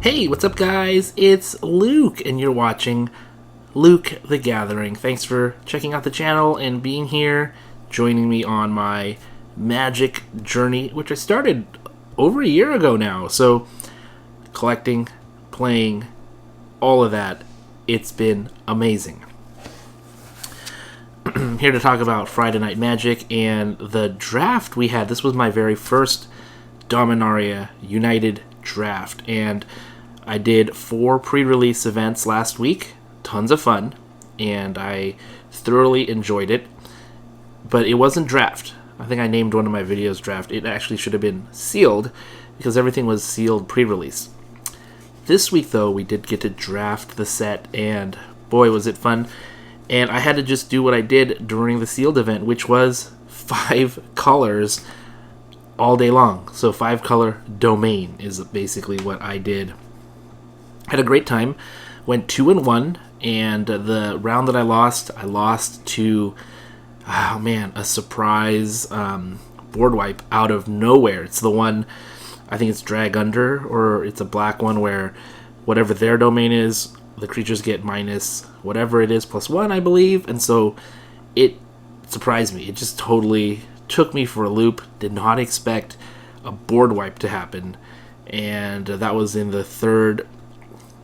Hey, what's up guys? It's Luke and you're watching Luke the Gathering. Thanks for checking out the channel and being here, joining me on my magic journey, which I started over a year ago now. So, collecting, playing, all of that, it's been amazing. I'm here to talk about Friday Night Magic and the draft we had. This was my very first Dominaria United draft, and I did 4 pre-release events last week. Tons of fun, and I thoroughly enjoyed it. But it wasn't draft. I think I named one of my videos draft. It actually should have been sealed, because everything was sealed pre-release. This week, though, we did get to draft the set, and boy, was it fun. And I had to just do what I did during the sealed event, which was 5 colors all day long. So 5 color domain is basically what I did. Had a great time. Went 2-1, and the round that I lost to, oh man, a surprise board wipe out of nowhere. It's the one, I think it's Drag Under, or it's a black one where whatever their domain is, the creatures get minus whatever it is +1, I believe. And so it surprised me. It just totally took me for a loop. Did not expect a board wipe to happen. And that was in the third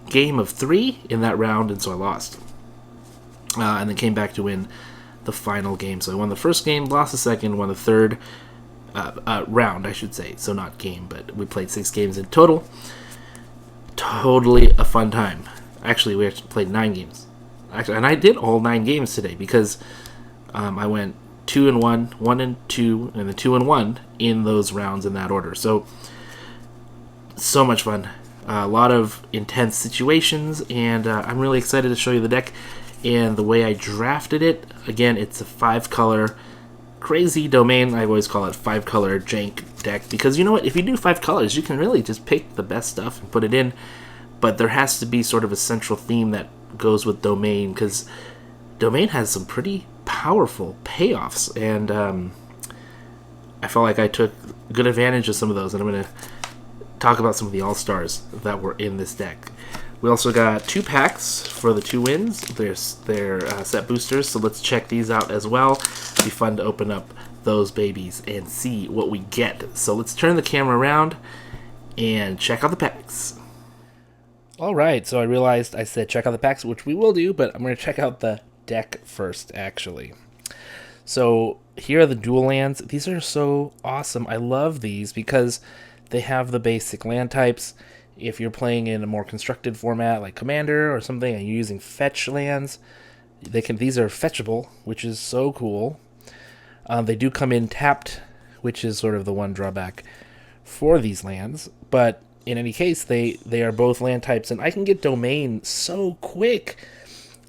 game of 3 in that round, and so I lost. And then came back to win the final game. So I won the first game, lost the second, won the third round, I should say. So not game, but we played 6 games in total. Totally a fun time. Actually, we actually played 9 games. And I did all 9 games today because I went 2-1, 1-2, and then 2-1 in those rounds in that order. So much fun. A lot of intense situations, and I'm really excited to show you the deck and the way I drafted it. Again, it's a 5-color crazy domain. I always call it 5-color jank deck because you know what? If you do 5 colors, you can really just pick the best stuff and put it in. But there has to be sort of a central theme that goes with domain, because domain has some pretty powerful payoffs, and I felt like I took good advantage of some of those, and I'm going to talk about some of the all-stars that were in this deck. We also got 2 packs for the 2 wins. They're set boosters, so let's check these out as well. It'll be fun to open up those babies and see what we get. So let's turn the camera around and check out the packs. Alright, so I realized I said check out the packs, which we will do, but I'm going to check out the deck first, actually. So here are the dual lands. These are so awesome. I love these because they have the basic land types. If you're playing in a more constructed format like Commander or something and you're using fetch lands, these are fetchable, which is so cool. They do come in tapped, which is sort of the one drawback for these lands, but in any case, they are both land types, and I can get domain so quick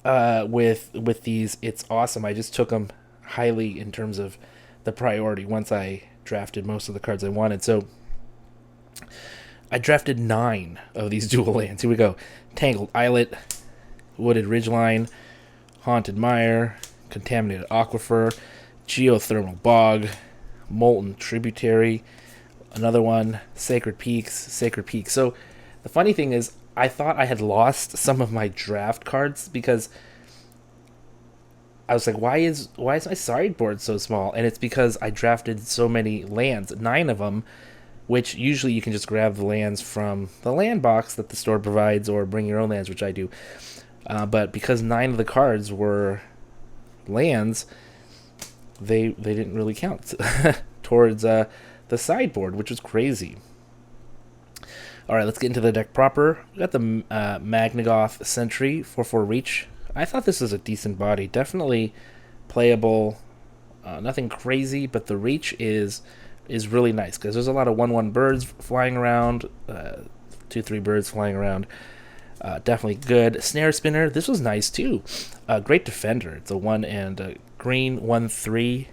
with these. It's awesome. I just took them highly in terms of the priority once I drafted most of the cards I wanted. So I drafted 9 of these dual lands. Here we go. Tangled Islet, Wooded Ridgeline, Haunted Mire, Contaminated Aquifer, Geothermal Bog, Molten Tributary, another one, Sacred Peaks. So the funny thing is, I thought I had lost some of my draft cards because I was like, why is my sideboard so small? And it's because I drafted so many lands, 9 of them, which usually you can just grab the lands from the land box that the store provides or bring your own lands, which I do. But because 9 of the cards were lands, they didn't really count towards the sideboard, which was crazy. Alright, let's get into the deck proper. We got the Magnagoth Sentry, 4/4 reach. I thought this was a decent body. Definitely playable. Nothing crazy, but the reach is really nice because there's a lot of 1/1 birds flying around, 2/3 birds flying around. Definitely good. Snare Spinner, this was nice too. Great defender. It's a 1 and a green 1/3.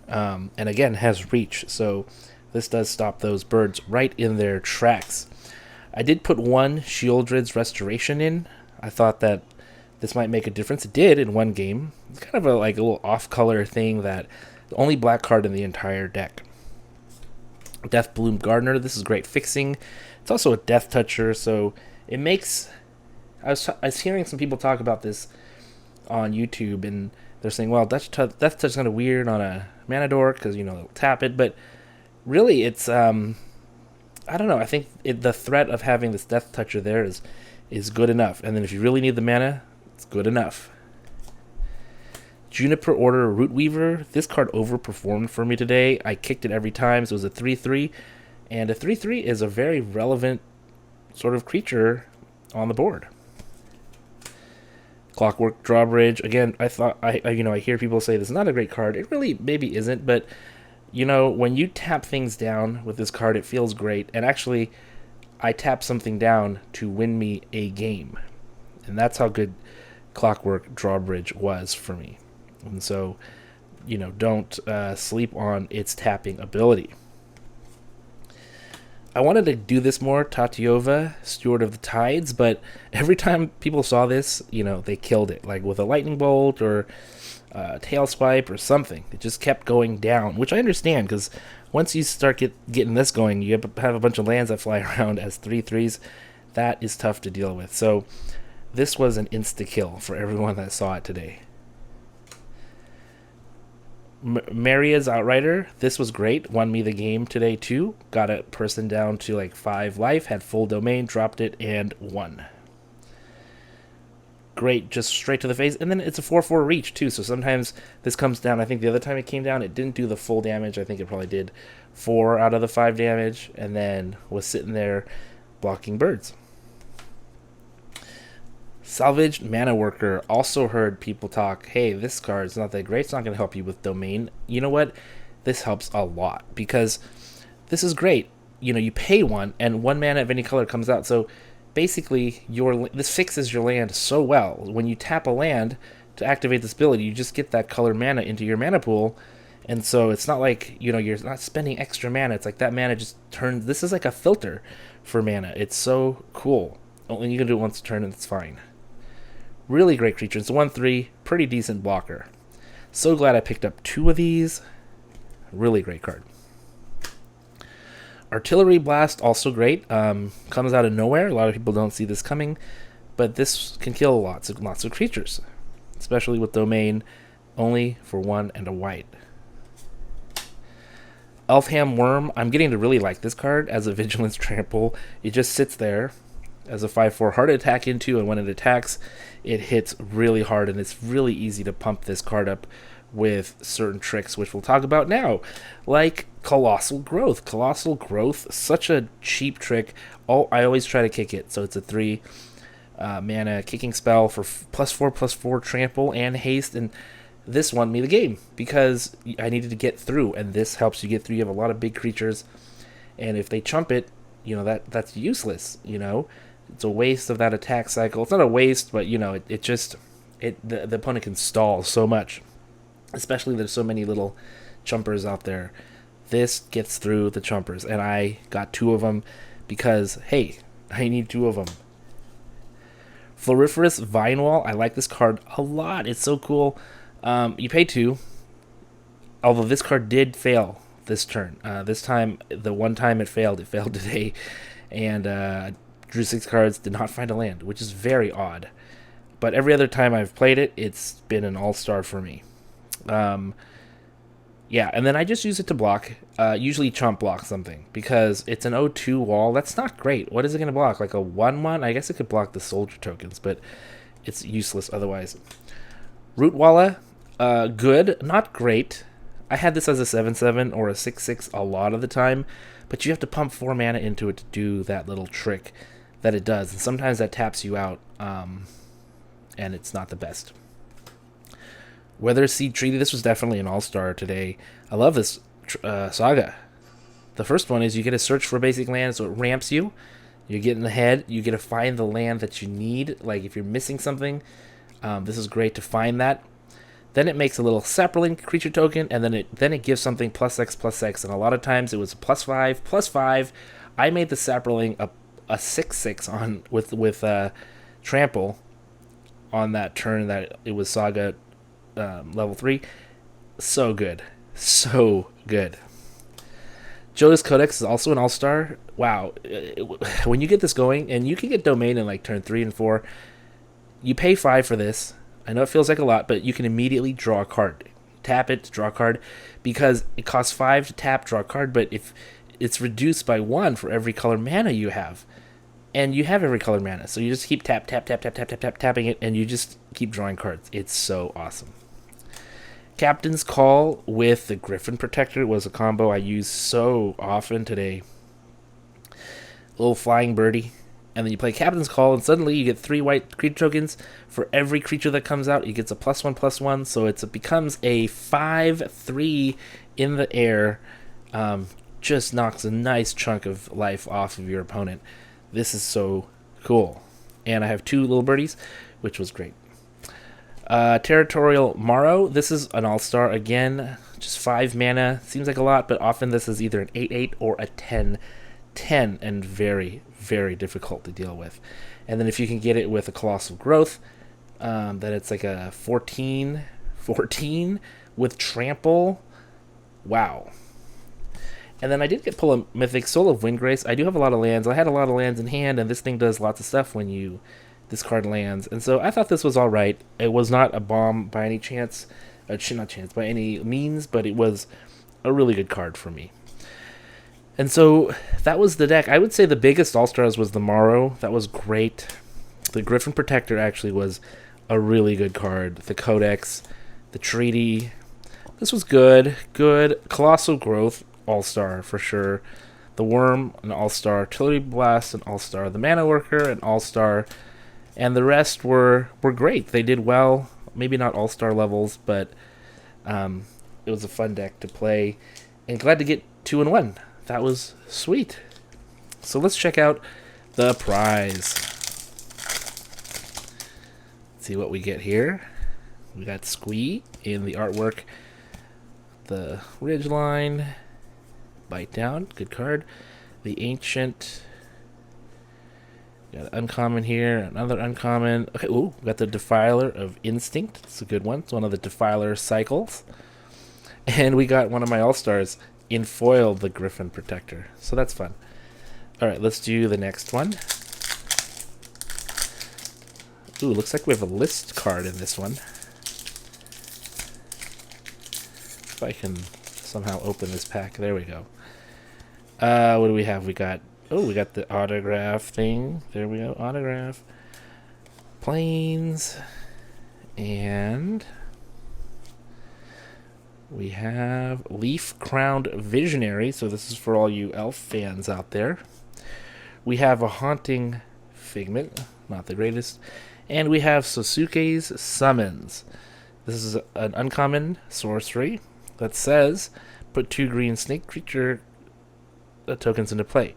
And again, has reach, so this does stop those birds right in their tracks. I did put 1 Shieldred's Restoration in. I thought that this might make a difference. It did in 1 game. It's kind of a little off-color thing, that the only black card in the entire deck. Death Bloom Gardener. This is great fixing. It's also a death toucher, so it makes... I was hearing some people talk about this on YouTube, and they're saying, well, death touch is kind of weird on a mana dork because, they'll tap it, but really it's... I don't know. I think the threat of having this death toucher there is good enough. And then if you really need the mana, it's good enough. Juniper Order Root Weaver. This card overperformed for me today. I kicked it every time, so it was a 3/3. And a 3/3 is a very relevant sort of creature on the board. Clockwork Drawbridge. Again, I hear people say this is not a great card. It really maybe isn't, but when you tap things down with this card, it feels great. And actually, I tap something down to win me a game. And that's how good Clockwork Drawbridge was for me. And so, don't sleep on its tapping ability. I wanted to do this more, Tatiova, Steward of the Tides, but every time people saw this, they killed it. Like with a lightning bolt or tail swipe or something. It just kept going down, which I understand, because once you start getting this going, you have a bunch of lands that fly around as 3/3s. That is tough to deal with. So this was an insta-kill for everyone that saw it today. Maria's Outrider. This was great. Won me the game today too. Got a person down to like 5 life, had full domain, dropped it, and won. Great, just straight to the face. And then it's a 4/4 reach too, so sometimes this comes down. I think the other time it came down, it didn't do the full damage. I think it probably did 4 out of the 5 damage, and then was sitting there blocking birds. Salvaged Mana Worker. Also heard people talk, hey, this card's not that great. It's not going to help you with domain. You know what? This helps a lot, because this is great. You pay 1, and 1 mana of any color comes out. So basically, this fixes your land so well. When you tap a land to activate this ability, you just get that color mana into your mana pool. And so it's not like, you're not spending extra mana. It's like that mana just turns... This is like a filter for mana. It's so cool. Only you can do it once a turn, and it's fine. Really great creature. It's a 1/3, pretty decent blocker. So glad I picked up 2 of these. Really great card. Artillery Blast, also great. Comes out of nowhere. A lot of people don't see this coming, but this can kill lots of creatures, especially with domain, only for 1 and a white. Elfham Worm. I'm getting to really like this card as a Vigilance Trample. It just sits there as a 5/4 hard to attack into, and when it attacks, it hits really hard, and it's really easy to pump this card up with certain tricks, which we'll talk about now, like Colossal Growth. Colossal Growth, such a cheap trick. I always try to kick it, so it's a 3 mana kicking spell for +4/+4 trample and haste, and this won me the game because I needed to get through, and this helps you get through. You have a lot of big creatures, and if they chump it, that's useless. It's a waste of that attack cycle. It's not a waste, but the opponent can stall so much, especially there's so many little chumpers out there. This gets through the chumpers, and I got 2 of them because, hey, I need 2 of them. Floriferous Vinewall. I like this card a lot. It's so cool. You pay 2, although this card did fail this turn. This time, the one time it failed today, and drew 6 cards, did not find a land, which is very odd. But every other time I've played it, it's been an all-star for me. Yeah, and then I just use it to block, usually chump block something, because it's an 0/2 wall. That's not great. What is it going to block? Like a 1/1? I guess it could block the soldier tokens, but it's useless otherwise. Rootwall, good, not great. I had this as a 7/7 or a 6/6 a lot of the time, but you have to pump 4 mana into it to do that little trick that it does, and sometimes that taps you out, and it's not the best. Weatherseed Treaty. This was definitely an all-star today. I love this saga. The first one is you get to search for basic land, so it ramps you. You get in the head. You get to find the land that you need. Like if you're missing something, this is great to find that. Then it makes a little sapling creature token, and then it gives something +X/+X, and a lot of times it was +5/+5. I made the sapling a 6/6 on with trample on that turn that it was saga level 3. So good. Jodi's Codex is also an all-star. Wow. When you get this going, and you can get Domain in like turn 3 and 4, you pay 5 for this. I know it feels like a lot, but you can immediately draw a card. Tap it to draw a card, because it costs 5 to tap, draw a card, but if it's reduced by 1 for every color mana you have. And you have every color mana, so you just keep tapping it, and you just keep drawing cards. It's so awesome. Captain's Call with the Griffin Protector was a combo I used so often today. Little flying birdie, and then you play Captain's Call, and suddenly you get 3 white creature tokens. For every creature that comes out, it gets a +1/+1, so it becomes a 5/3 in the air. Just knocks a nice chunk of life off of your opponent. This is so cool. And I have 2 little birdies, which was great. Territorial Morrow. This is an all-star again. Just 5 mana. Seems like a lot, but often this is either an 8/8 or a 10/10, and very, very difficult to deal with. And then if you can get it with a Colossal Growth, then it's like a 14/14 with Trample. Wow. And then I did pull a Mythic Soul of Windgrace. I do have a lot of lands. I had a lot of lands in hand, and this thing does lots of stuff when you discard lands. And so I thought this was all right. It was not a bomb by any chance. Not chance, by any means, but it was a really good card for me. And so that was the deck. I would say the biggest All-Stars was the Morrow. That was great. The Griffin Protector actually was a really good card. The Codex, the Treaty. This was good. Good. Colossal Growth, all-star for sure. The Worm, an all-star. Artillery Blast, an all-star. The Mana Worker, an all-star. And the rest were great. They did well. Maybe not all-star levels, but it was a fun deck to play. And glad to get 2-1. That was sweet. So let's check out the prize. Let's see what we get here. We got Squee in the artwork. The Ridgeline. Bite Down, good card. The Ancient. Got an uncommon here, another uncommon. Okay, ooh, we got the Defiler of Instinct. It's a good one. It's one of the Defiler cycles. And we got one of my all-stars in foil, the Griffin Protector. So that's fun. Alright, let's do the next one. Ooh, looks like we have a list card in this one. If I can somehow open this pack. There we go. What do we have? We got the autograph thing. There we go. Autograph. Planes. And we have Leaf Crowned Visionary. So this is for all you elf fans out there. We have a Haunting Figment. Not the greatest. And we have Sosuke's Summons. This is an uncommon sorcery that says, put 2 green snake creature tokens into play.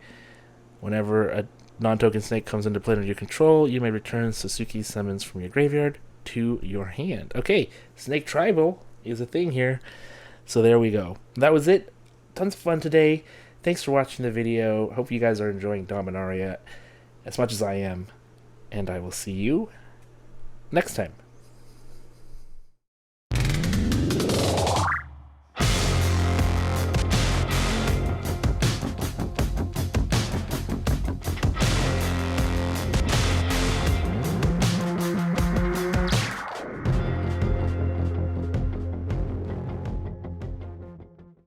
Whenever a non-token snake comes into play under your control, you may return Sosuke's Summons from your graveyard to your hand. Okay, Snake Tribal is a thing here. So there we go. That was it. Tons of fun today. Thanks for watching the video. Hope you guys are enjoying Dominaria as much as I am. And I will see you next time.